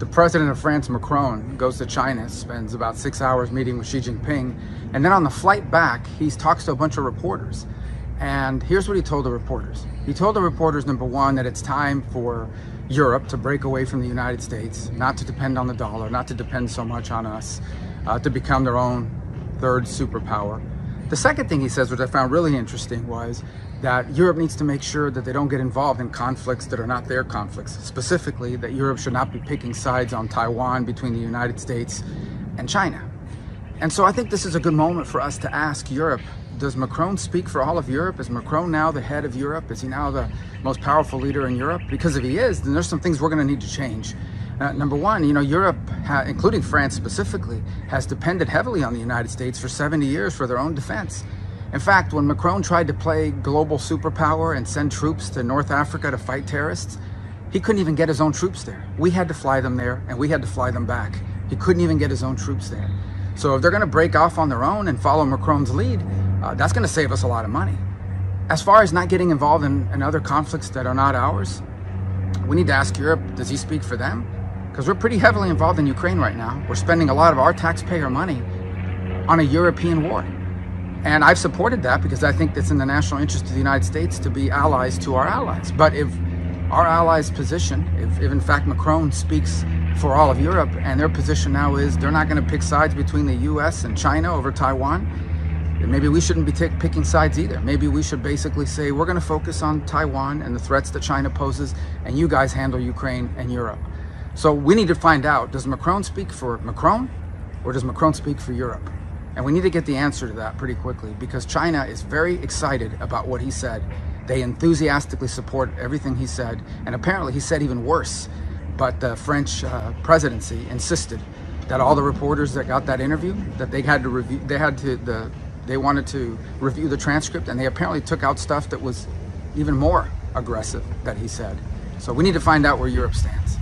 The president of France, Macron, goes to China, spends about 6 hours meeting with Xi Jinping, and then on the flight back, he talks to a bunch of reporters. And here's what he told the reporters. He told the reporters, number one, that it's time for Europe to break away from the United States, not to depend on the dollar, not to depend so much on us, to become their own third superpower. The second thing he says, which I found really interesting, was that Europe needs to make sure that they don't get involved in conflicts that are not their conflicts. Specifically, that Europe should not be picking sides on Taiwan between the United States and China. And so I think this is a good moment for us to ask Europe, does Macron speak for all of Europe? Is Macron now the head of Europe? Is he now the most powerful leader in Europe? Because if he is, then there's some things we're going to need to change. Number one, Europe, including France specifically, has depended heavily on the United States for 70 years for their own defense. In fact, when Macron tried to play global superpower and send troops to North Africa to fight terrorists, he couldn't even get his own troops there. We had to fly them there, and we had to fly them back. He couldn't even get his own troops there. So if they're going to break off on their own and follow Macron's lead, that's going to save us a lot of money. As far as not getting involved in other conflicts that are not ours, we need to ask Europe, does he speak for them? Because we're pretty heavily involved in Ukraine right now. We're spending a lot of our taxpayer money on a European war. And I've supported that because I think it's in the national interest of the United States to be allies to our allies. But if our allies' position, if in fact Macron speaks for all of Europe and their position now is they're not going to pick sides between the US and China over Taiwan, then maybe we shouldn't be picking sides either. Maybe we should basically say we're going to focus on Taiwan and the threats that China poses, and you guys handle Ukraine and Europe. So we need to find out, does Macron speak for Macron or does Macron speak for Europe? And we need to get the answer to that pretty quickly, because China is very excited about what he said. They enthusiastically support everything he said, and apparently he said even worse. But the French presidency insisted that all the reporters that got that interview, that they had to review, they wanted to review the transcript, and they apparently took out stuff that was even more aggressive that he said. So we need to find out where Europe stands.